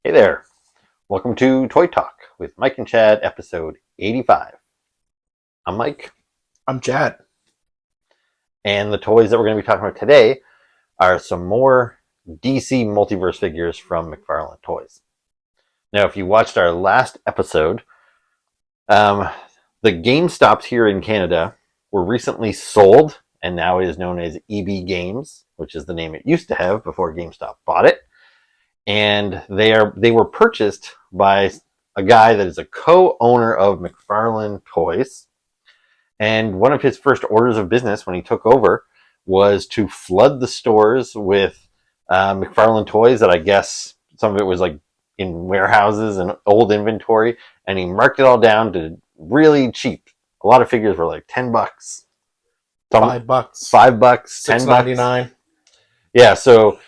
Hey there. Welcome to Toy Talk with Mike and Chad, episode 85. I'm Mike. I'm Chad. And the toys that we're going to be talking about today are some more DC Multiverse figures from McFarlane Toys. Now, if you watched our last episode, the GameStops here in Canada were recently sold, and now it is known as EB Games, which is the name it used to have before GameStop bought it. And they were purchased by a guy that is a co-owner of McFarlane Toys. And one of his first orders of business when he took over was to flood the stores with McFarlane Toys that I guess some of it was like in warehouses and old inventory. And he marked it all down to really cheap. A lot of figures were like $10. $5. $5, $6.99. Yeah, so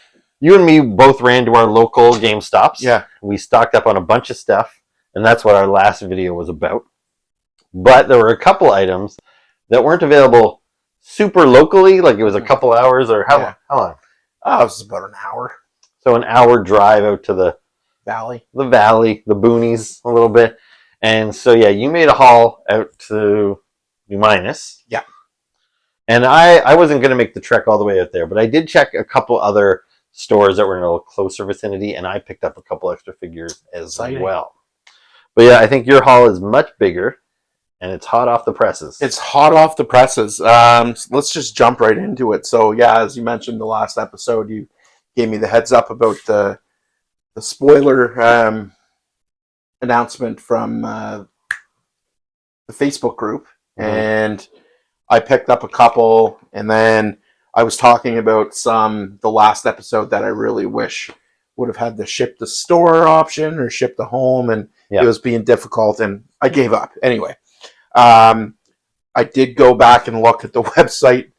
you and me both ran to our local GameStops. Yeah. We stocked up on a bunch of stuff, and that's what our last video was about. But there were a couple items that weren't available super locally, like it was a couple hours or how long? Oh, it was about an hour. So an hour drive out to the valley, the boonies a little bit. And so, yeah, you made a haul out to New Minas. Yeah. And I wasn't going to make the trek all the way out there, but I did check a couple other stores that were in a little closer vicinity, and I picked up a couple extra figures as well. But yeah, I think your haul is much bigger, and it's hot off the presses. It's hot off the presses. Let's just jump right into it. So yeah, as you mentioned the last episode, you gave me the heads up about the spoiler announcement from the Facebook group, and I picked up a couple, and then I was talking about the last episode that I really wish would have had the ship to store option or ship to home, and it was being difficult, and I gave up. Anyway, I did go back and look at the website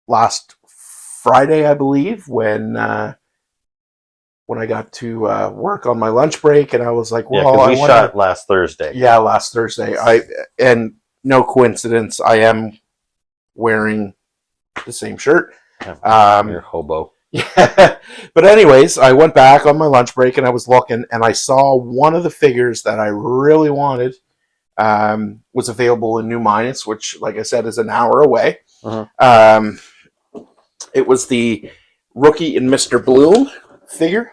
last Friday, I believe, when I got to work on my lunch break, and I was like, well, we shot last Thursday. Yeah, last Thursday. And no coincidence, I am wearing the same shirt. You're hobo. Yeah. But anyways, I went back on my lunch break and I was looking, and I saw one of the figures that I really wanted was available in New Minas, which, like I said, is an hour away. It was the Rookie and Mr. Bloom figure.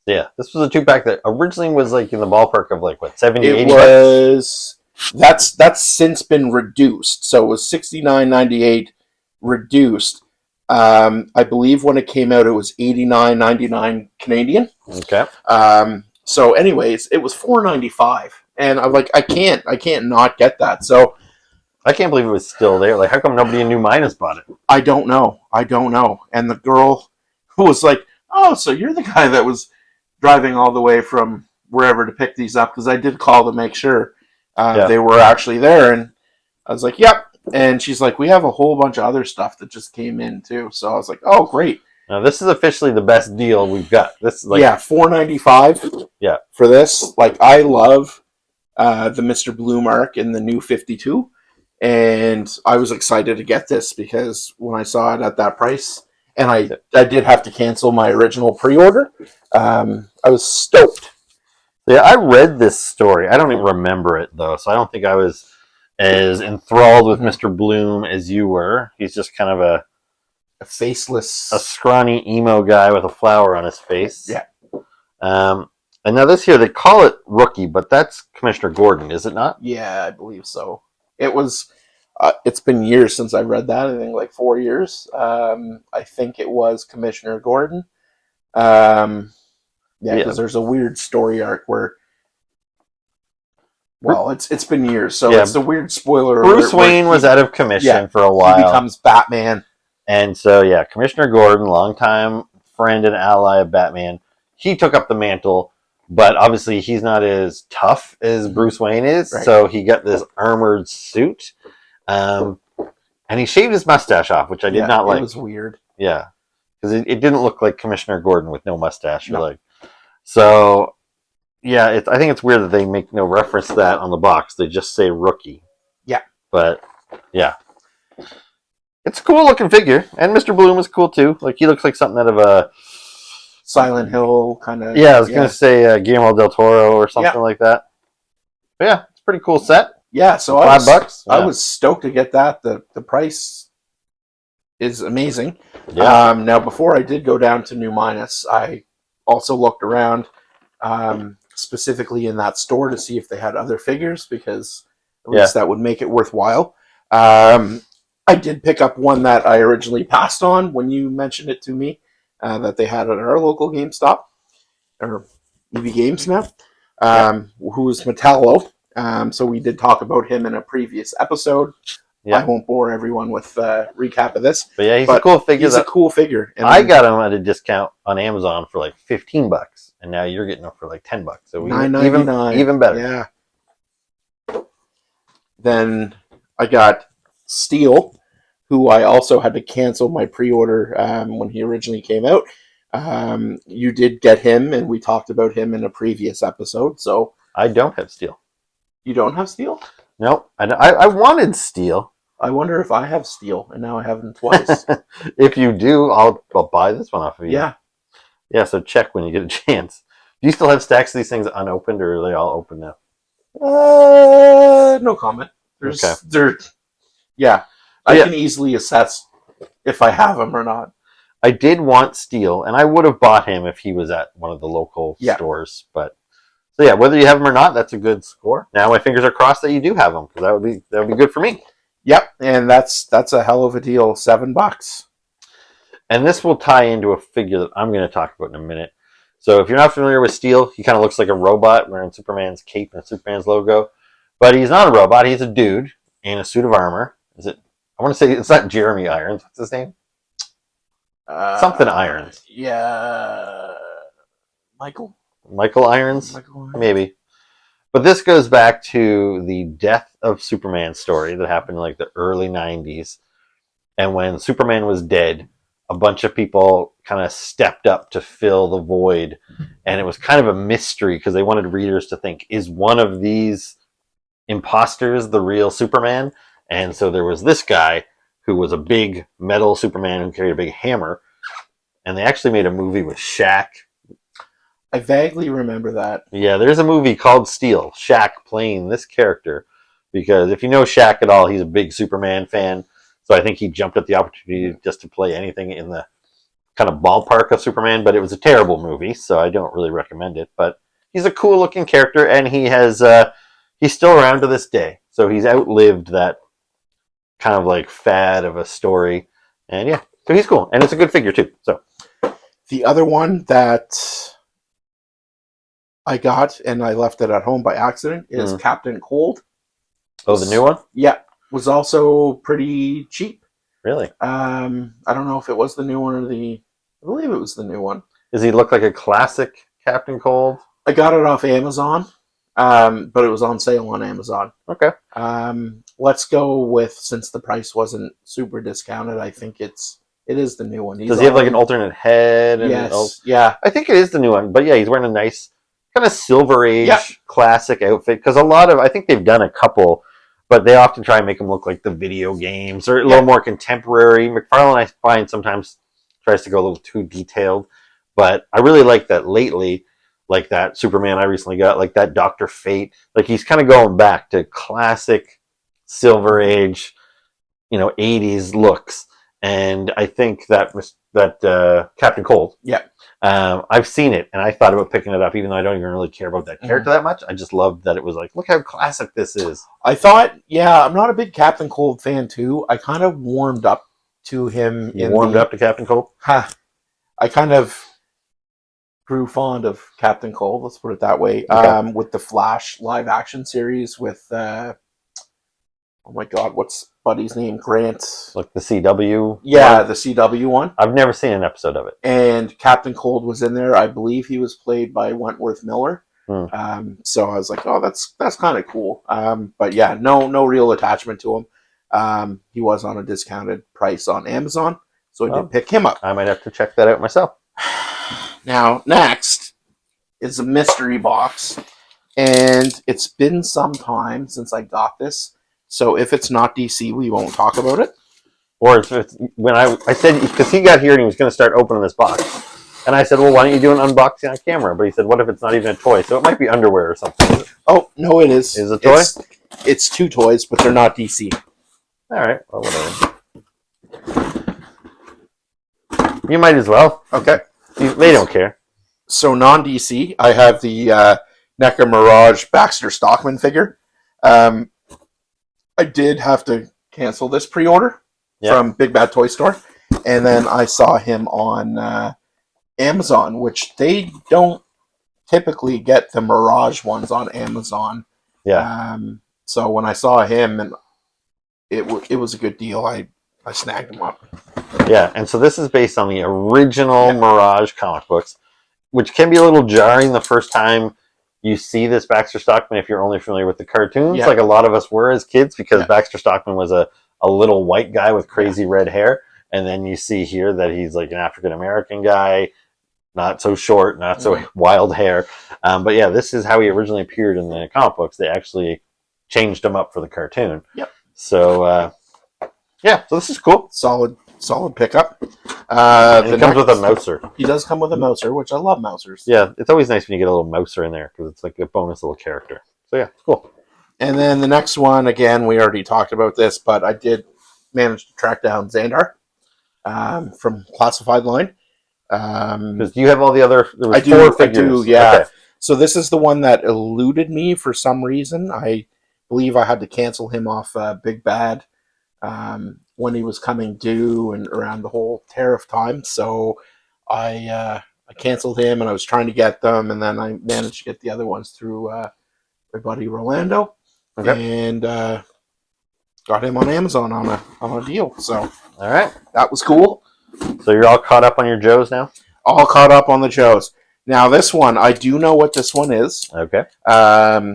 Yeah, this was a 2-pack that originally was like in the ballpark of like what, 70, it 80 was bucks? That's since been reduced. So it was $69.98 reduced. I believe when it came out, it was $89.99 Canadian. Okay. So, anyways, it was $4.95, and I'm like, I can't not get that. So, I can't believe it was still there. Like, how come nobody in New Minas bought it? I don't know. And the girl who was like, "Oh, so you're the guy that was driving all the way from wherever to pick these up?" Because I did call to make sure they were actually there, and I was like, "Yep." And she's like, "We have a whole bunch of other stuff that just came in too." So I was like, "Oh, great!" Now this is officially the best deal we've got. This is like $4.95. Yeah, for this. Like, I love the Mr. Bloom arc in the new 52, and I was excited to get this because when I saw it at that price, and I did have to cancel my original pre-order, I was stoked. Yeah, I read this story. I don't even remember it though, so I don't think I was as enthralled with Mr. Bloom as you were. He's just kind of a faceless, a scrawny emo guy with a flower on his face. Yeah. And now this here, they call it Rookie, but that's Commissioner Gordon, is it not? Yeah, I believe so. It was. It's been years since I read that. I think like 4 years. I think it was Commissioner Gordon. Because there's a weird story arc where. Well, it's been years, so it's a weird spoiler. Bruce Wayne was out of commission for a while. He becomes Batman. And so, Commissioner Gordon, longtime friend and ally of Batman, he took up the mantle, but obviously he's not as tough as Bruce Wayne is, so he got this armored suit, and he shaved his mustache off, which I did not like. It was weird. Yeah, because it didn't look like Commissioner Gordon with no mustache. No. So, I think it's weird that they make no reference to that on the box. They just say Rookie. Yeah. But, it's a cool looking figure, and Mr. Bloom is cool too. Like, he looks like something out of a Silent Hill kind of. Yeah, I was going to say Guillermo del Toro or something like that. But yeah, it's a pretty cool set. Yeah, so $5. I was stoked to get that. The price is amazing. Yeah. Now, before I did go down to New Minas, I also looked around, specifically in that store to see if they had other figures, because at least that would make it worthwhile. I did pick up one that I originally passed on when you mentioned it to me, that they had at our local GameStop, or EB Games now, who is Metallo. So we did talk about him in a previous episode. I won't bore everyone with a recap of this. But yeah, he's a cool figure. He's a cool figure. And I got him at a discount on Amazon for like $15, and now you're getting him for like $10. So $9.99. Even better. Yeah. Then I got Steel, who I also had to cancel my pre-order when he originally came out. You did get him, and we talked about him in a previous episode. So I don't have Steel. You don't have Steel? No, I wanted Steel. I wonder if I have Steel, and now I have him twice. If you do, I'll buy this one off of you. Yeah. Yeah, so check when you get a chance. Do you still have stacks of these things unopened, or are they all open now? No comment. Okay. I can easily assess if I have him or not. I did want Steel, and I would have bought him if he was at one of the local stores. But so yeah, whether you have him or not, that's a good score. Now my fingers are crossed that you do have him, because that would be good for me. Yep, and that's a hell of a deal. $7. And this will tie into a figure that I'm going to talk about in a minute. So if you're not familiar with Steel, he kind of looks like a robot wearing Superman's cape and Superman's logo. But he's not a robot. He's a dude in a suit of armor. I want to say it's not Jeremy Irons. What's his name? Something Irons. Yeah. Michael Irons? Maybe. But this goes back to the Death of Superman story that happened in like the early 90s. And when Superman was dead, a bunch of people kind of stepped up to fill the void. And it was kind of a mystery because they wanted readers to think, is one of these imposters the real Superman? And so there was this guy who was a big metal Superman who carried a big hammer. And they actually made a movie with Shaq. I vaguely remember that. Yeah, there's a movie called Steel, Shaq playing this character. Because if you know Shaq at all, he's a big Superman fan. So I think he jumped at the opportunity just to play anything in the kind of ballpark of Superman. But it was a terrible movie, so I don't really recommend it. But he's a cool looking character, and he's still around to this day. So he's outlived that kind of like fad of a story. And yeah, so he's cool. And it's a good figure too. So the other one that I got, and I left it at home by accident, is Captain Cold. Oh, the new one? Yeah. Was also pretty cheap. Really? I don't know if it was the new one or I believe it was the new one. Does he look like a classic Captain Cold? I got it off Amazon, but it was on sale on Amazon. Okay. Let's go with, since the price wasn't super discounted, I think it is the new one. Does he have like an alternate head? Yes. Yeah. I think it is the new one, but yeah, he's wearing a nice kind of Silver Age classic outfit, because I think they've done a couple, but they often try and make them look like the video games or a little more contemporary. McFarlane, I find, sometimes tries to go a little too detailed, but I really like that lately, like that Superman I recently got, like that Dr. Fate. Like he's kind of going back to classic Silver Age, 80s looks. And I think that Captain Cold, I've seen it, and I thought about picking it up, even though I don't even really care about that character that much. I just loved that it was like, look how classic this is. I thought, I'm not a big Captain Cold fan too. I kind of warmed up to him. Warmed up to Captain Cold? I kind of grew fond of Captain Cold, let's put it that way, with the Flash live action series with, oh my God, what's Buddy's name? Grant. Like the CW? Yeah, one? The CW one. I've never seen an episode of it. And Captain Cold was in there. I believe he was played by Wentworth Miller. So I was like, oh, that's kind of cool. But yeah, no real attachment to him. He was on a discounted price on Amazon, so I did pick him up. I might have to check that out myself. Now, next is a mystery box. And it's been some time since I got this. So if it's not DC, we won't talk about it. Or it's when I said, because he got here and he was going to start opening this box. And I said, well, why don't you do an unboxing on camera? But he said, what if it's not even a toy? So it might be underwear or something. Oh, no, it is. Is it a toy? It's two toys, but they're not DC. All right. Well, whatever. You might as well. Okay. They don't care. So non-DC, I have the NECA Mirage Baxter Stockman figure. I did have to cancel this pre-order from Big Bad Toy Store. And then I saw him on Amazon, which they don't typically get the Mirage ones on Amazon. Yeah. So when I saw him, and it was a good deal, I snagged him up. Yeah, and so this is based on the original Mirage comic books, which can be a little jarring the first time you see this Baxter Stockman if you're only familiar with the cartoons, like a lot of us were as kids, because Baxter Stockman was a little white guy with crazy red hair. And then you see here that he's like an African-American guy, not so short, not so wild hair. But yeah, this is how he originally appeared in the comic books. They actually changed him up for the cartoon. Yep. So, so this is cool. Solid pickup. He comes with a mouser. He does come with a mouser, which I love mousers. Yeah, it's always nice when you get a little mouser in there because it's like a bonus little character. So yeah, cool. And then the next one, again, we already talked about this, but I did manage to track down Xandar from Classified Line. Because do you have all the other? There was I do. 4 figures. I do. Yeah. Okay. So this is the one that eluded me for some reason. I believe I had to cancel him off Big Bad when he was coming due and around the whole tariff time. So I canceled him, and I was trying to get them, and then I managed to get the other ones through my buddy Rolando, and got him on Amazon on a deal. So all right, that was cool. So you're all caught up on your Joes now? All caught up on the Joes. Now this one, I do know what this one is. Okay.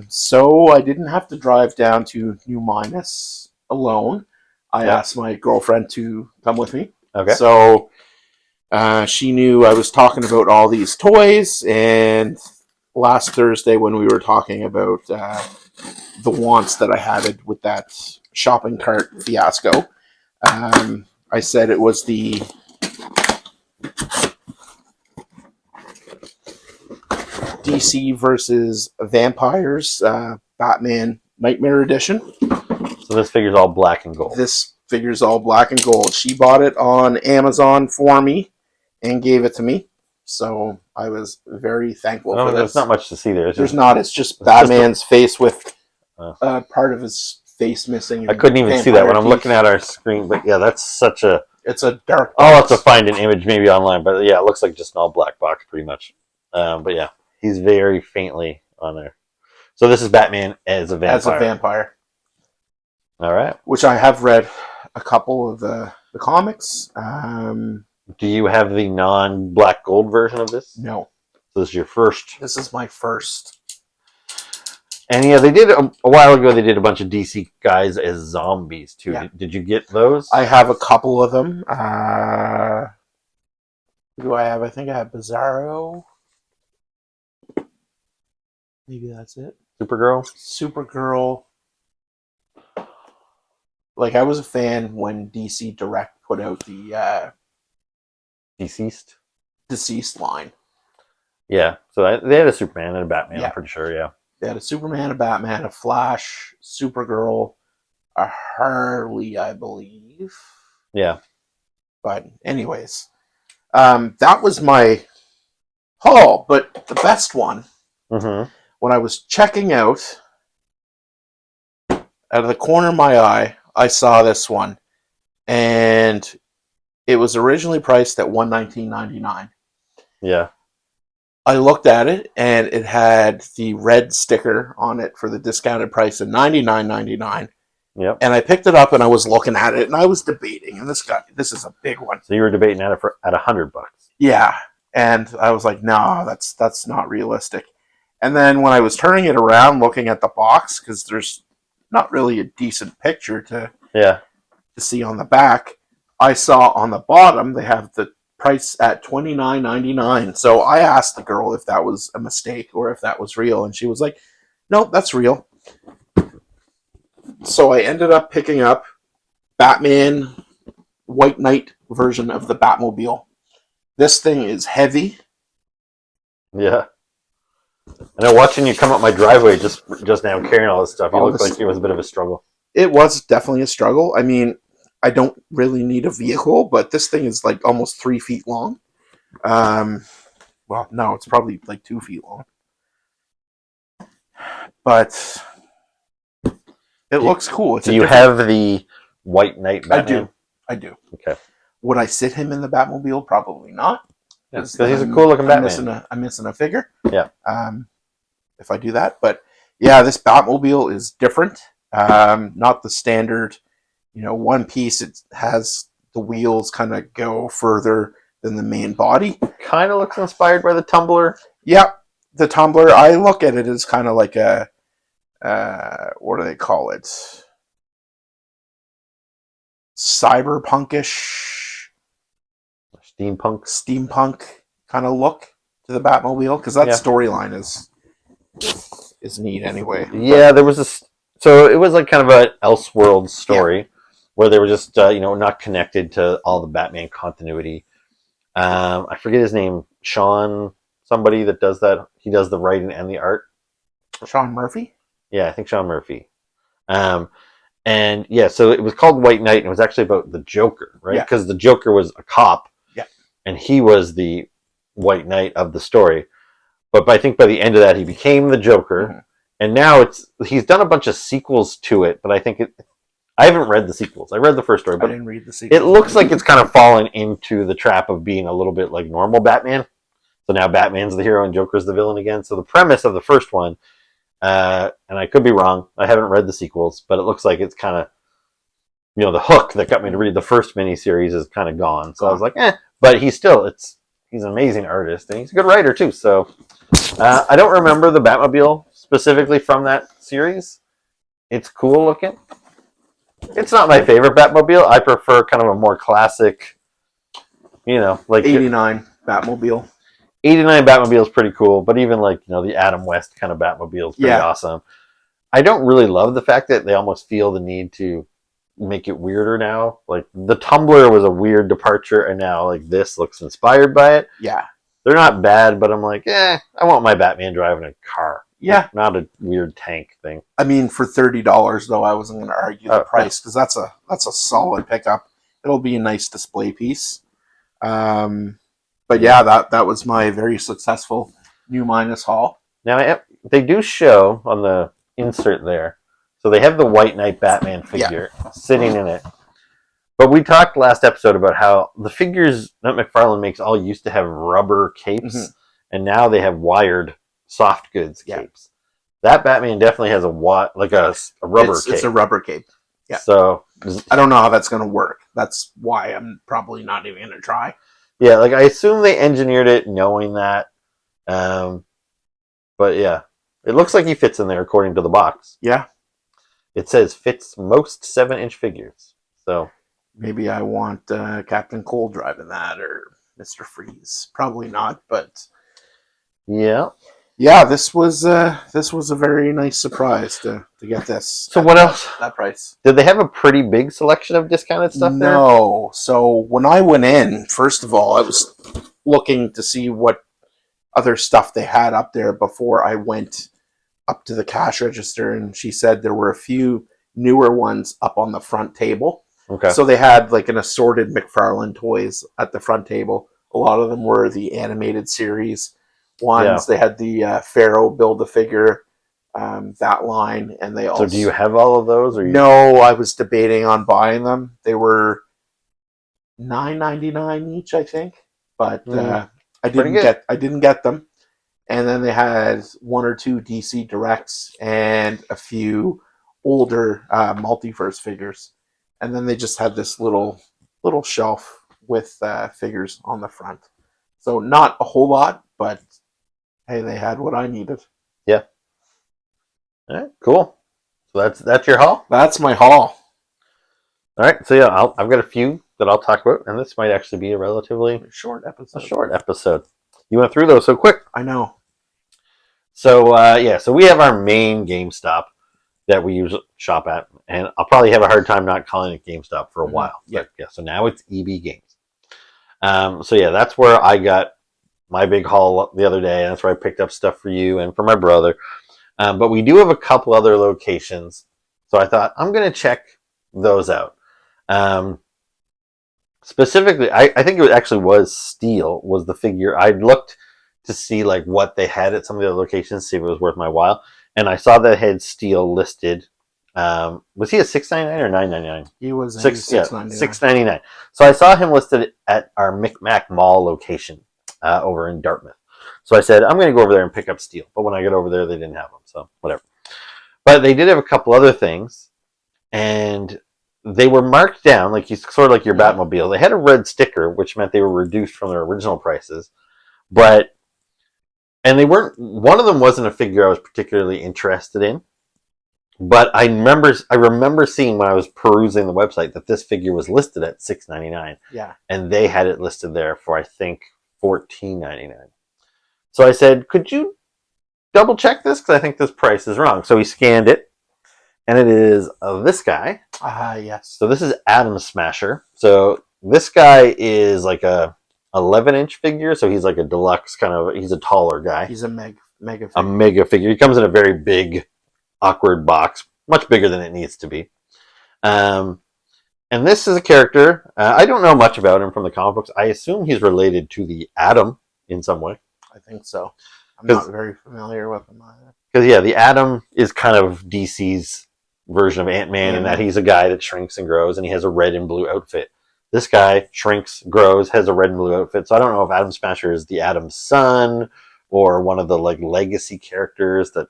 So I didn't have to drive down to New Minas alone. I asked my girlfriend to come with me. Okay. So she knew I was talking about all these toys, and last Thursday when we were talking about the wants that I had with that shopping cart fiasco, I said it was the DC versus Vampires Batman Nightmare Edition. So this figure's all black and gold. This figure's all black and gold. She bought it on Amazon for me and gave it to me. So I was very thankful for this. There's not much to see there. There's not. It's just Batman's face with part of his face missing. I couldn't even see that when I'm looking at our screen. But yeah, that's such a... It's a dark box. I'll have to find an image maybe online. But yeah, it looks like just an all black box pretty much. But yeah, he's very faintly on there. So this is Batman as a vampire. As a vampire. All right. Which I have read a couple of the comics. Do you have the non-black gold version of this? No. So this is your first. This is my first. And yeah, they did a while ago. They did a bunch of DC guys as zombies too. Yeah. Did you get those? I have a couple of them. Who do I have? I think I have Bizarro. Maybe that's it. Supergirl. Like, I was a fan when DC Direct put out the Deceased line. Yeah, so they had a Superman and a Batman, I'm pretty sure, yeah. They had a Superman, a Batman, a Flash, Supergirl, a Harley, I believe. Yeah. But anyways, that was my haul. But the best one, when I was checking out, out of the corner of my eye, I saw this one. And it was originally priced at $119.99. Yeah. I looked at it, and it had the red sticker on it for the discounted price of $99.99. Yep. And I picked it up, and I was looking at it, and I was debating. And this is a big one. So you were debating at it at $100. Yeah, and I was like, no, that's not realistic. And then when I was turning it around, looking at the box, because there's not really a decent picture to see on the back, I saw on the bottom they have the price at $29.99. So I asked the girl if that was a mistake or if that was real, and she was like, "Nope, that's real." So I ended up picking up Batman White Knight version of the Batmobile, This thing is heavy. Yeah. I know watching you come up my driveway just now carrying all this stuff, you looked like it was a bit of a struggle. It was definitely a struggle. I mean, I don't really need a vehicle, but this thing is like almost 3 feet long. Well, no, it's probably like 2 feet long. But it looks cool. Do you have the White Knight Batman? I do. Okay. Would I sit him in the Batmobile? Probably not. Because he's a cool looking Batman. I'm missing a figure. Yeah. If I do that, but yeah, this Batmobile is different. Not the standard, one piece. It has the wheels kind of go further than the main body. Kind of looks inspired by the Tumbler. Yeah, the Tumbler. I look at it as kind of like a, what do they call it? Cyberpunkish, steampunk kind of look to the Batmobile, because that storyline is neat anyway. Yeah, there was so it was like kind of an Elseworld story where they were just not connected to all the Batman continuity. I forget his name, Sean somebody that does that. He does the writing and the art. Sean Murphy? Yeah, I think Sean Murphy. And yeah, so it was called White Knight, and it was actually about the Joker, right? Because the Joker was a cop, and he was the White Knight of the story. But I think by the end of that, he became the Joker, and now he's done a bunch of sequels to it. But I think I haven't read the sequels. I read the first story, but I didn't read the sequels. It looks like it's kind of fallen into the trap of being a little bit like normal Batman. So now Batman's the hero and Joker's the villain again. So the premise of the first one. And I could be wrong. I haven't read the sequels, but it looks like it's kind of, the hook that got me to read the first miniseries is kind of gone. So I was like, but he's an amazing artist, and he's a good writer too. So I don't remember the Batmobile specifically from that series. It's cool looking. It's not my favorite Batmobile. I prefer kind of a more classic, like 89 Batmobile. 89 Batmobile is pretty cool, but even like, the Adam West kind of Batmobile is pretty awesome. I don't really love the fact that they almost feel the need to make it weirder now. Like the Tumbler was a weird departure, and now like this looks inspired by it. Yeah. They're not bad, but I'm like, I want my Batman driving a car. Yeah. Not a weird tank thing. I mean, for $30 though, I wasn't going to argue the price, because that's a solid pickup. It'll be a nice display piece. But yeah, that was my very successful New Minus haul. Now, they do show on the insert there. So they have the White Knight Batman figure sitting in it. But we talked last episode about how the figures that McFarlane makes all used to have rubber capes, and now they have wired soft goods capes. That Batman definitely has a rubber cape. It's a rubber cape. Yeah. So I don't know how that's going to work. That's why I'm probably not even going to try. Yeah, like I assume they engineered it knowing that. But yeah, it looks like he fits in there according to the box. Yeah. It says fits most 7-inch figures. So maybe I want Captain Cold driving that, or Mr. Freeze. Probably not, but yeah. Yeah, this was a very nice surprise to get this. So what else? That price. Did they have a pretty big selection of discounted stuff there? No. So when I went in, first of all, I was looking to see what other stuff they had up there before I went up to the cash register, and she said there were a few newer ones up on the front table. Okay. So they had like an assorted McFarlane toys at the front table. A lot of them were the animated series ones. Yeah. They had the Pharaoh Build-A-Figure, that line, and they also... So do you have all of those? Or No, I was debating on buying them. They were $9.99 each, I think, but I didn't get them. And then they had one or two DC Directs and a few older Multiverse figures, and then they just had this little shelf with figures on the front. So not a whole lot, but hey, they had what I needed. Yeah. All right, cool. So that's your haul? That's my haul. All right, so yeah, I've got a few that I'll talk about, and this might actually be a relatively short episode. You went through those so quick. I know. So so we have our main GameStop that we usually shop at, and I'll probably have a hard time not calling it GameStop for a while. Yeah. But, so now it's EB Games. So yeah, that's where I got my big haul the other day, and that's where I picked up stuff for you and for my brother. But we do have a couple other locations, so I thought I'm going to check those out. Um, Specifically, I think it actually was steel was the figure. I looked to see like what they had at some of the other locations, see if it was worth my while, and I saw that it had steel listed. Was he a $6.99 or $9.99? He was $6.99. $6.99. $6.99. So I saw him listed at our Micmac Mall location over in Dartmouth. So I said I'm going to go over there and pick up steel. But when I got over there, they didn't have them, so whatever. But they did have a couple other things, and they were marked down like sort of like your Batmobile. They had a red sticker, which meant they were reduced from their original prices. But and they weren't. One of them wasn't a figure I was particularly interested in. But I remember seeing when I was perusing the website that this figure was listed at $6.99. Yeah. And they had it listed there for I think $14.99. So I said, "Could you double check this? Because I think this price is wrong." So he scanned it, and it is this guy. Yes. So this is Atom Smasher. So this guy is like a 11-inch figure. So he's like a deluxe kind of. He's a taller guy. He's a mega figure. A mega figure. He comes in a very big, awkward box, much bigger than it needs to be. And this is a character. I don't know much about him from the comic books. I assume he's related to the Atom in some way. I think so. I'm not very familiar with him either. Because yeah, the Atom is kind of DC's version of Ant-Man in that he's a guy that shrinks and grows, and he has a red and blue outfit. This guy shrinks, grows, has a red and blue outfit. So I don't know if Atom Smasher is the Atom's son or one of the like legacy characters that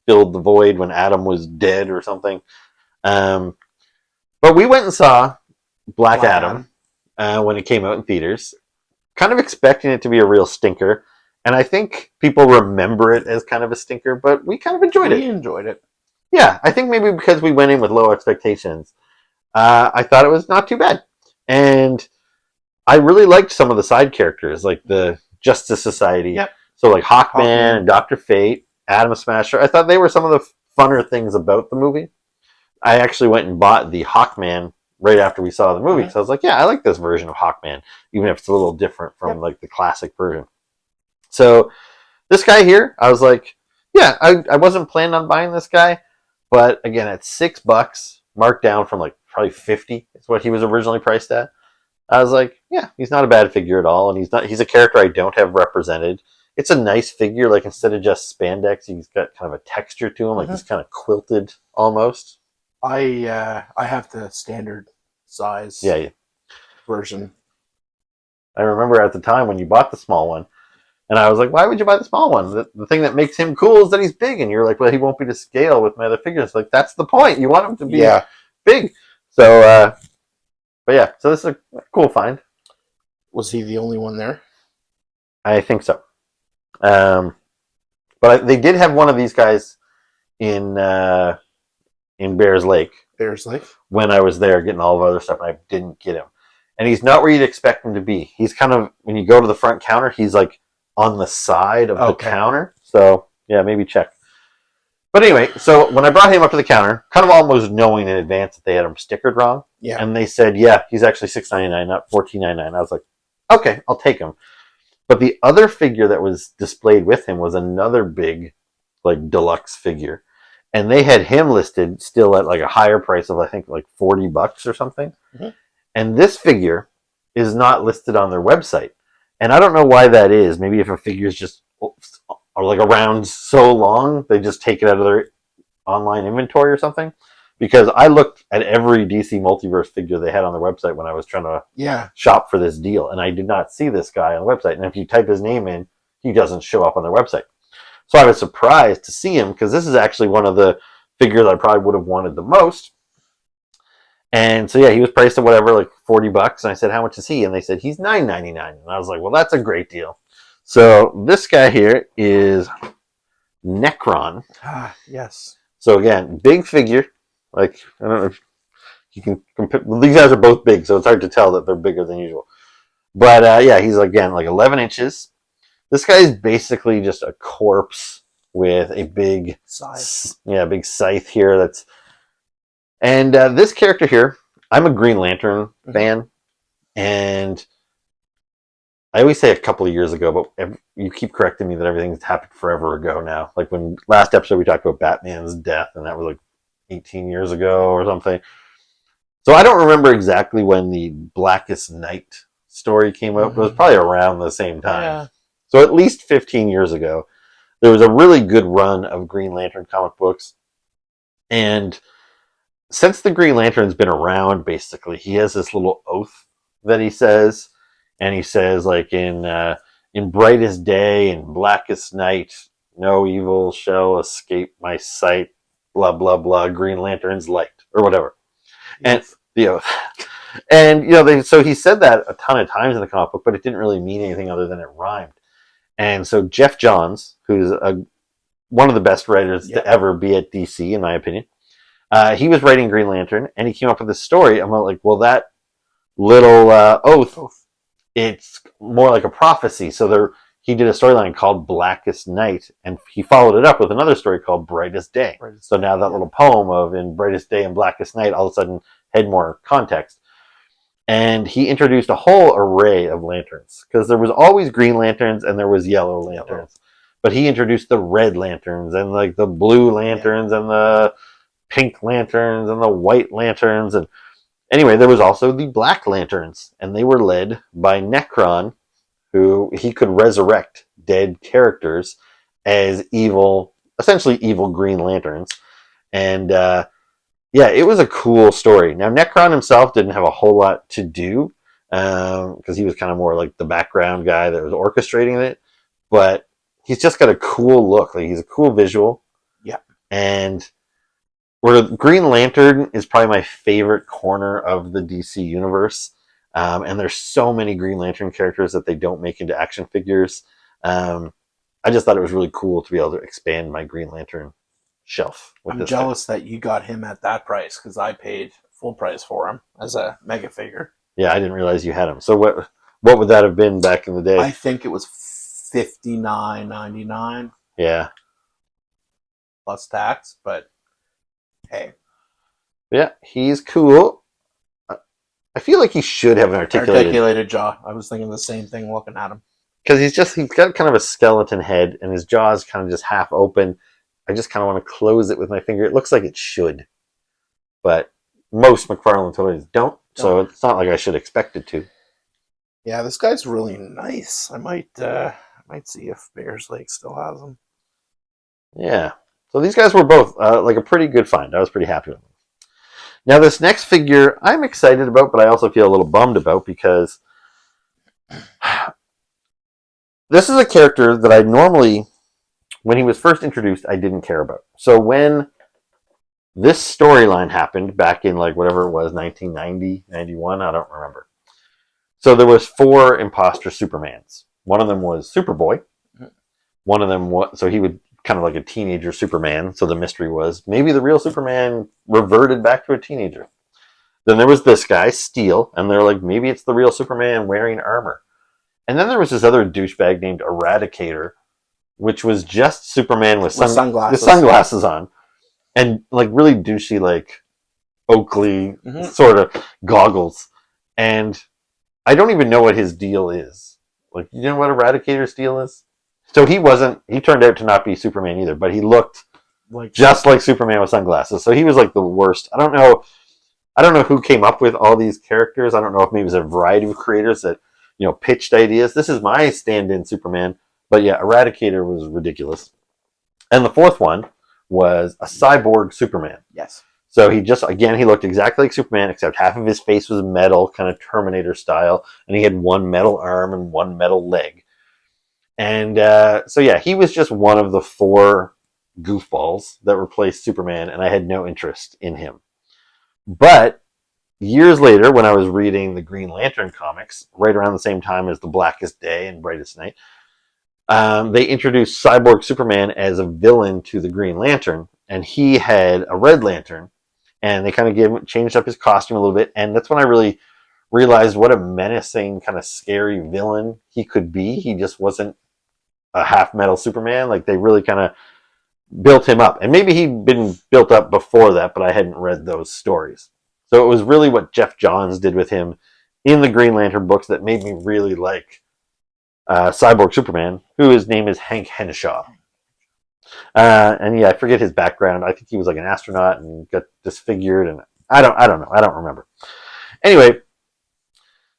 filled the void when Atom was dead or something. But we went and saw Black Adam when it came out in theaters, kind of expecting it to be a real stinker. And I think people remember it as kind of a stinker, but we kind of enjoyed it. We enjoyed it. Yeah, I think maybe because we went in with low expectations, I thought it was not too bad. And I really liked some of the side characters, like the Justice Society. Yep. So like Hawkman and Dr. Fate, Atom Smasher. I thought they were some of the funner things about the movie. I actually went and bought the Hawkman right after we saw the movie. So I was like, yeah, I like this version of Hawkman, even if it's a little different from like the classic version. So this guy here, I was like, yeah, I wasn't planning on buying this guy. But again, at $6, marked down from like probably 50 is what he was originally priced at. I was like, yeah, he's not a bad figure at all, and he's a character I don't have represented. It's a nice figure, like instead of just spandex, he's got kind of a texture to him, like he's kind of quilted almost. I have the standard size version. I remember at the time when you bought the small one, and I was like, why would you buy the small one? The thing that makes him cool is that he's big. And you're like, well, he won't be to scale with my other figures. Like, that's the point. You want him to be big. So, but yeah, so this is a cool find. Was he the only one there? I think so. But they did have one of these guys in Bears Lake. Bears Lake? When I was there getting all of other stuff, and I didn't get him. And he's not where you'd expect him to be. He's kind of, when you go to the front counter, he's like on the side of the counter. So, yeah, maybe check. But anyway, so when I brought him up to the counter, kind of almost knowing in advance that they had him stickered wrong. Yeah. And they said, yeah, he's actually $6.99, not $14.99. I was like, okay, I'll take him. But the other figure that was displayed with him was another big, like, deluxe figure. And they had him listed still at like a higher price of, I think, like $40 or something. Mm-hmm. And this figure is not listed on their website. And I don't know why that is. Maybe if a figure is just like around so long, they just take it out of their online inventory or something. Because I looked at every DC Multiverse figure they had on their website when I was trying to shop for this deal. And I did not see this guy on the website. And if you type his name in, he doesn't show up on their website. So I was surprised to see him because this is actually one of the figures I probably would have wanted the most. And so, yeah, he was priced at whatever, like $40. And I said, how much is he? And they said, he's $9.99. And I was like, well, that's a great deal. So this guy here is Necron. Yes. So again, big figure. Like, I don't know if you can compare. Well, these guys are both big, so it's hard to tell that they're bigger than usual. But yeah, he's again like 11 inches. This guy is basically just a corpse with a big scythe. Yeah, big scythe here. And this character here, I'm a Green Lantern fan, and I always say a couple of years ago, but you keep correcting me that everything's happened forever ago now. Like when last episode we talked about Batman's death, and that was like 18 years ago or something. So I don't remember exactly when the Blackest Night story came out, but it was probably around the same time. Yeah. So at least 15 years ago, there was a really good run of Green Lantern comic books. And since the Green Lantern's been around, basically, he has this little oath that he says, and he says, like in brightest day and blackest night, no evil shall escape my sight. Blah blah blah. Green Lantern's light, or whatever. And the oath. And so he said that a ton of times in the comic book, but it didn't really mean anything other than it rhymed. And so Jeff Johns, who's one of the best writers to ever be at DC, in my opinion, he was writing Green Lantern, and he came up with this story. I'm like, well, that little oath, it's more like a prophecy. So he did a storyline called Blackest Night, and he followed it up with another story called Brightest Day. So now that little poem of in Brightest Day and Blackest Night all of a sudden had more context. And he introduced a whole array of lanterns, because there was always Green Lanterns and there was Yellow Lanterns. But he introduced the Red Lanterns and like the Blue Lanterns and the Pink Lanterns and the White Lanterns. And anyway, there was also the Black Lanterns, and they were led by Necron, who he could resurrect dead characters as essentially evil Green Lanterns. And it was a cool story. Now, Necron himself didn't have a whole lot to do, because he was kind of more like the background guy that was orchestrating it. But he's just got a cool look. Like, he's a cool visual. Yeah. And where Green Lantern is probably my favorite corner of the DC universe. And there's so many Green Lantern characters that they don't make into action figures. I just thought it was really cool to be able to expand my Green Lantern shelf. I'm jealous that you got him at that price, because I paid full price for him as a mega figure. Yeah, I didn't realize you had him. So what would that have been back in the day? I think it was $59.99. Yeah. Plus tax, but hey. Yeah, he's cool. I feel like he should have an articulated jaw. I was thinking the same thing looking at him. Because he's got kind of a skeleton head, and his jaw is kind of just half open. I just kind of want to close it with my finger. It looks like it should. But most McFarlane toys don't, so it's not like I should expect it to. Yeah, this guy's really nice. I might see if Bears Lake still has them. Yeah. So these guys were both like a pretty good find. I was pretty happy with them. Now, this next figure I'm excited about, but I also feel a little bummed about, because this is a character that I normally, when he was first introduced, I didn't care about. So when this storyline happened back in like whatever it was, 1990, 91, I don't remember. So there was 4 imposter Supermans. One of them was Superboy. One of them was, so he would kind of like a teenager Superman. So the mystery was maybe the real Superman reverted back to a teenager. Then there was this guy, Steel, and they're like, maybe it's the real Superman wearing armor. And then there was this other douchebag named Eradicator, which was just Superman with sunglasses on, and like really douchey, like Oakley sort of goggles. And I don't even know what his deal is. Like, you know what Eradicator's deal is? So he turned out to not be Superman either, but he looked just like Superman with sunglasses. So he was like the worst. I don't know who came up with all these characters. I don't know if maybe it was a variety of creators that, pitched ideas. This is my stand-in Superman. But yeah, Eradicator was ridiculous. And the 4th one was a cyborg Superman. Yes. So he looked exactly like Superman, except half of his face was metal, kind of Terminator style, and he had one metal arm and one metal leg. And he was just one of the 4 goofballs that replaced Superman, and I had no interest in him. But years later, when I was reading the Green Lantern comics, right around the same time as the Blackest Day and Brightest Night, they introduced Cyborg Superman as a villain to the Green Lantern, and he had a Red Lantern, and they kind of changed up his costume a little bit, and that's when I really realized what a menacing, kind of scary villain he could be. He just wasn't a half-metal Superman. Like, they really kind of built him up, and maybe he'd been built up before that, but I hadn't read those stories. So it was really what Jeff Johns did with him in the Green Lantern books that made me really like Cyborg Superman, who his name is Hank Henshaw. And yeah, I forget his background. I think he was like an astronaut and got disfigured, and I don't know. I don't remember. Anyway,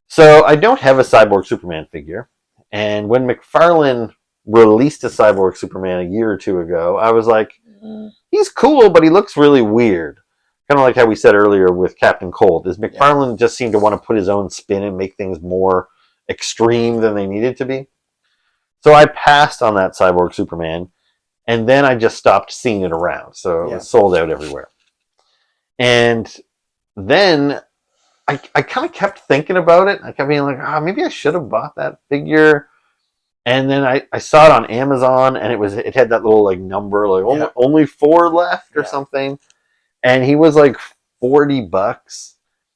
so I don't have a Cyborg Superman figure, and when McFarlane released a Cyborg Superman a year or two ago, I was like, he's cool, but he looks really weird. Kind of like how we said earlier with Captain Cold, is McFarlane just seemed to want to put his own spin and make things more extreme than they needed to be. So I passed on that Cyborg Superman, and then I just stopped seeing it around. So it was sold out everywhere. And then I kind of kept thinking about it. I kept being like, maybe I should have bought that figure. And then I saw it on Amazon, and it had that little like number, like only 4 left or something. And he was like $40.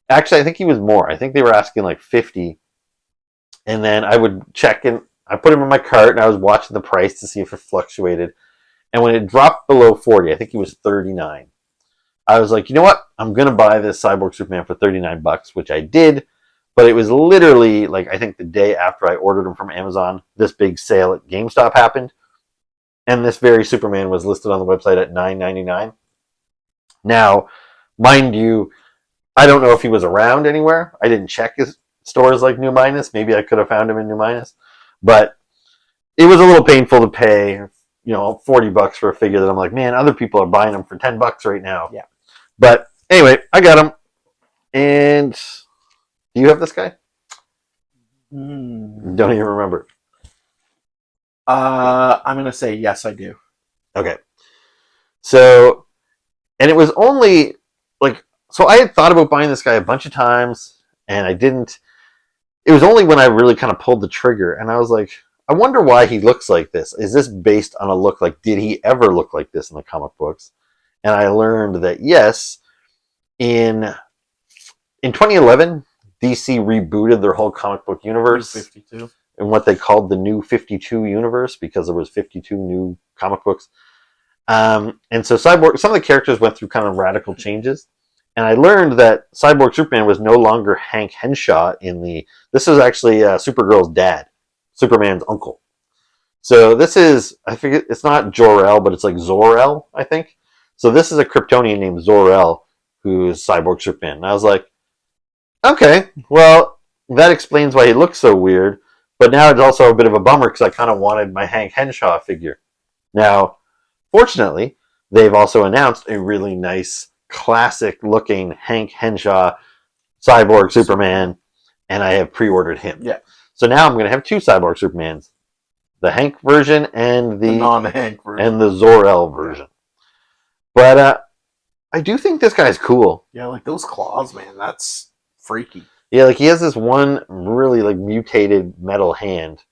Actually, I think he was more. I think they were asking like 50. And then I would check, and I put him in my cart, and I was watching the price to see if it fluctuated. And when it dropped below 40, I think he was 39. I was like, you know what? I'm going to buy this Cyborg Superman for $39, which I did. But it was literally, like, I think the day after I ordered him from Amazon, this big sale at GameStop happened. And this very Superman was listed on the website at $9.99. Now, mind you, I don't know if he was around anywhere. I didn't check his stores like New Minus. Maybe I could have found him in New Minus. But it was a little painful to pay, $40 for a figure that I'm like, man, other people are buying them for $10 right now. Yeah. But anyway, I got him. And do you have this guy? Don't even remember. I'm going to say yes, I do. Okay. So, and it was only so I had thought about buying this guy a bunch of times, and I didn't. It was only when I really kind of pulled the trigger, and I was like, I wonder why he looks like this. Is this based on a look like, did he ever look like this in the comic books? And I learned that yes, in 2011, DC rebooted their whole comic book universe 52. in what they called the New 52 universe, because there was 52 new comic books. And so Cyborg, some of the characters went through kind of radical changes. And I learned that Cyborg Superman was no longer Hank Henshaw this is actually Supergirl's dad, Superman's uncle. So this is, I forget, it's not Jor-El, but it's like Zor-El, I think. So this is a Kryptonian named Zor-El, who's Cyborg Superman. And I was like, okay, well, that explains why he looks so weird. But now it's also a bit of a bummer because I kind of wanted my Hank Henshaw figure. Now, fortunately, they've also announced a really nice, classic-looking Hank Henshaw Cyborg Superman, and I have pre-ordered him. Yeah. So now I'm going to have 2 Cyborg Supermans. The Hank version and the non-Hank version. And the Zor-El version. But I do think this guy's cool. Yeah, like those claws, man. That's freaky. Yeah, like he has this one really like mutated metal hand.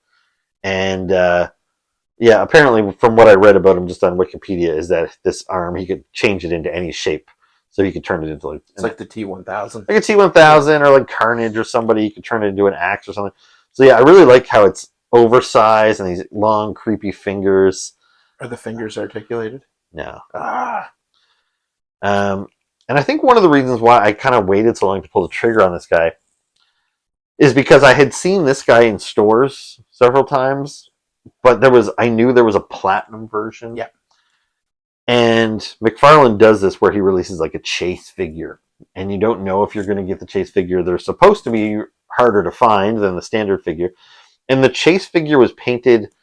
And yeah, apparently from what I read about him just on Wikipedia is that this arm, he could change it into any shape. So he could turn it into like... It's like the T-1000. Like a T-1000 or like Carnage or somebody. You could turn it into an axe or something. So yeah, I really like how it's oversized and these long, creepy fingers. Are the fingers articulated? No. And I think one of the reasons why I kind of waited so long to pull the trigger on this guy is because I had seen this guy in stores several times, but I knew there was a platinum version. Yeah. And McFarlane does this where he releases like a chase figure, and you don't know if you're going to get the chase figure. They're supposed to be harder to find than the standard figure. And the chase figure was painted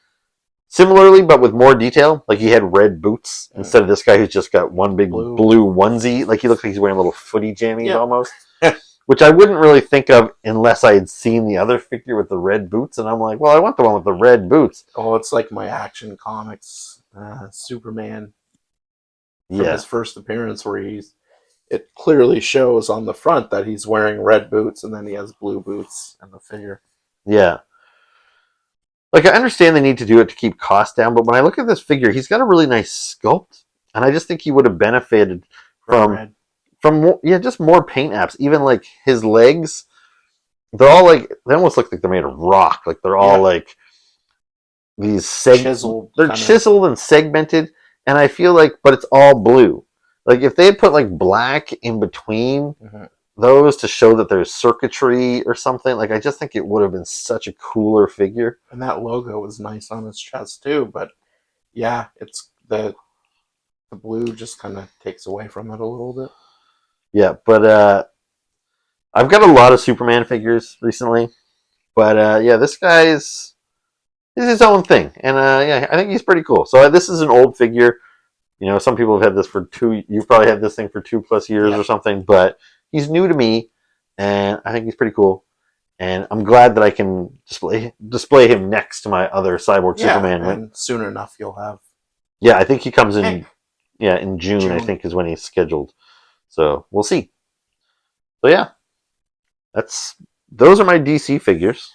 similarly, but with more detail. Like he had red boots instead of this guy who's just got one big blue onesie. Like he looks like he's wearing little footy jammies almost. Which I wouldn't really think of unless I had seen the other figure with the red boots. And I'm like, well, I want the one with the red boots. Oh, it's like my Action Comics Superman. From his first appearance where it clearly shows on the front that he's wearing red boots and then he has blue boots in the figure. Yeah. Like, I understand they need to do it to keep costs down, but when I look at this figure, he's got a really nice sculpt, and I just think he would have benefited from more, just more paint apps. Even like his legs, they're all like, they almost look like they're made of rock. Like they're all like these chiseled. They're chiseled and segmented, and I feel like, but it's all blue. Like if they had put like black in between, those to show that there's circuitry or something. Like, I just think it would have been such a cooler figure. And that logo was nice on his chest too. But yeah, it's the blue just kind of takes away from it a little bit. Yeah, but I've got a lot of Superman figures recently. But yeah, this guy's is his own thing, and yeah, I think he's pretty cool. So this is an old figure. You know, some people have had this for two. You've probably had this thing for 2+ years or something. But he's new to me, and I think he's pretty cool. And I'm glad that I can display him next to my other Cyborg Superman. And soon enough, you'll have. Yeah, I think he comes in. Yeah, in June, I think is when he's scheduled. So we'll see. So yeah, those are my DC figures.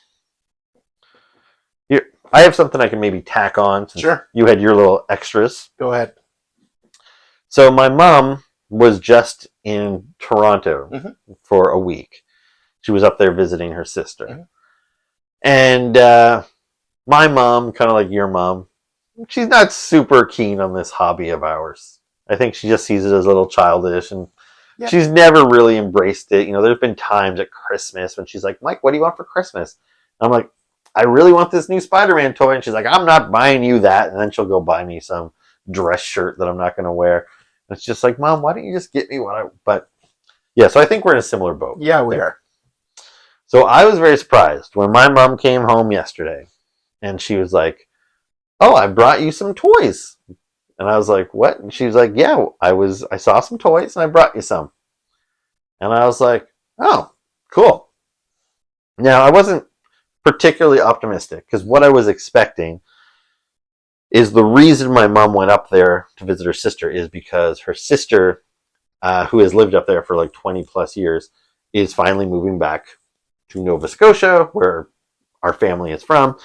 Here, I have something I can maybe tack on. Sure. You had your little extras. Go ahead. So my mom was just in Toronto for a week. She was up there visiting her sister. And my mom, kind of like your mom, she's not super keen on this hobby of ours. I think she just sees it as a little childish, and she's never really embraced it. You know, there's been times at Christmas when she's like, Mike, what do you want for Christmas? And I'm like, I really want this new Spider-Man toy. And she's like, I'm not buying you that. And then she'll go buy me some dress shirt that I'm not going to wear. And it's just like, Mom, why don't you just get me what I... But yeah, so I think we're in a similar boat. Yeah, we are. So I was very surprised when my mom came home yesterday and she was like, oh, I brought you some toys. And I was like, what? And she was like, yeah, I saw some toys and I brought you some. And I was like, oh, cool. Now, I wasn't particularly optimistic because what I was expecting is the reason my mom went up there to visit her sister is because her sister, who has lived up there for like 20+ years, is finally moving back to Nova Scotia, where our family is from.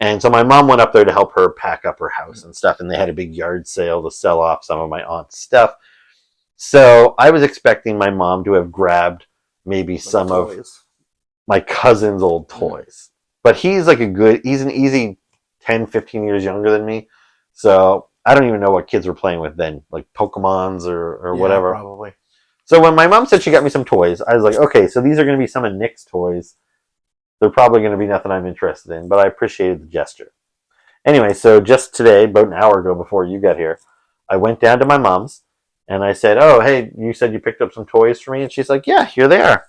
And so my mom went up there to help her pack up her house and stuff, and they had a big yard sale to sell off some of my aunt's stuff. So I was expecting my mom to have grabbed maybe some of my cousin's old toys. But he's an easy 10, 15 years younger than me. So I don't even know what kids were playing with then, like Pokemons or whatever. Probably. So when my mom said she got me some toys, I was like, okay, so these are going to be some of Nick's toys. They're probably going to be nothing I'm interested in, but I appreciated the gesture. Anyway, so just today, about an hour ago before you got here, I went down to my mom's and I said, oh, hey, you said you picked up some toys for me? And she's like, yeah, here they are.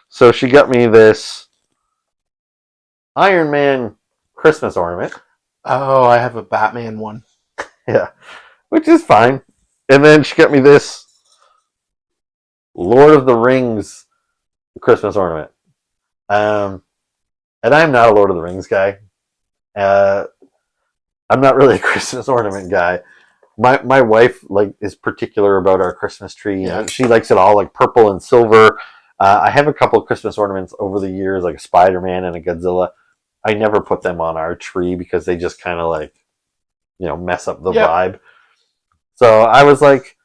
So she got me this Iron Man Christmas ornament. Oh, I have a Batman one. Yeah, which is fine. And then she got me this Lord of the Rings Christmas ornament. And I'm not a Lord of the Rings guy. I'm not really a Christmas ornament guy. My wife is particular about our Christmas tree. Yeah. She likes it all like purple and silver. I have a couple of Christmas ornaments over the years, like a Spider-Man and a Godzilla. I never put them on our tree because they just kind of mess up the vibe. So I was like,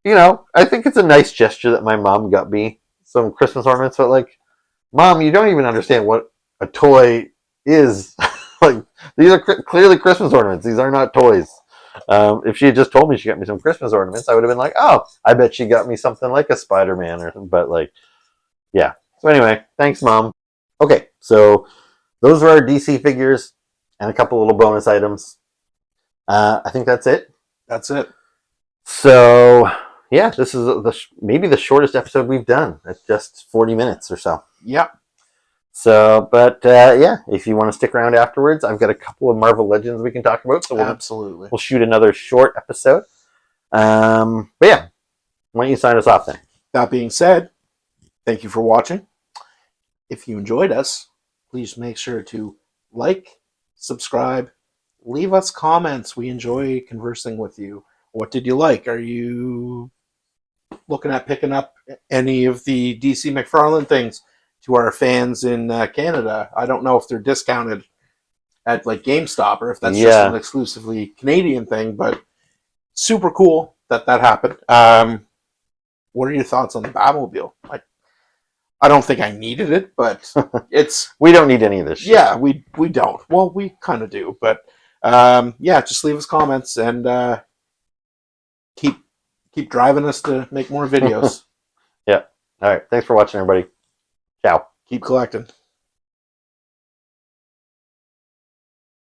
I think it's a nice gesture that my mom got me some Christmas ornaments, but Mom, you don't even understand what a toy is. These are clearly Christmas ornaments. These are not toys. If she had just told me she got me some Christmas ornaments, I would have been like, oh, I bet she got me something like a Spider-Man yeah. So anyway, thanks, Mom. Okay, so those are our DC figures and a couple little bonus items. I think that's it. That's it. So yeah, this is maybe the shortest episode we've done. It's just 40 minutes or so. Yep. So, but yeah, if you want to stick around afterwards, I've got a couple of Marvel Legends we can talk about. So Absolutely. We'll shoot another short episode. But yeah, why don't you sign us off then? That being said, thank you for watching. If you enjoyed us, please make sure to like, subscribe, leave us comments. We enjoy conversing with you. What did you like? Are you looking at picking up any of the DC McFarlane things? To our fans in Canada, I don't know if they're discounted at GameStop or if that's just an exclusively Canadian thing, but super cool that happened. What are your thoughts on the Batmobile? I don't think I needed it, but it's we don't need any of this shit. Yeah, we don't. Well, we kind of do, but yeah, just leave us comments and keep driving us to make more videos. Yeah. All right. Thanks for watching, everybody. Ciao. Keep collecting.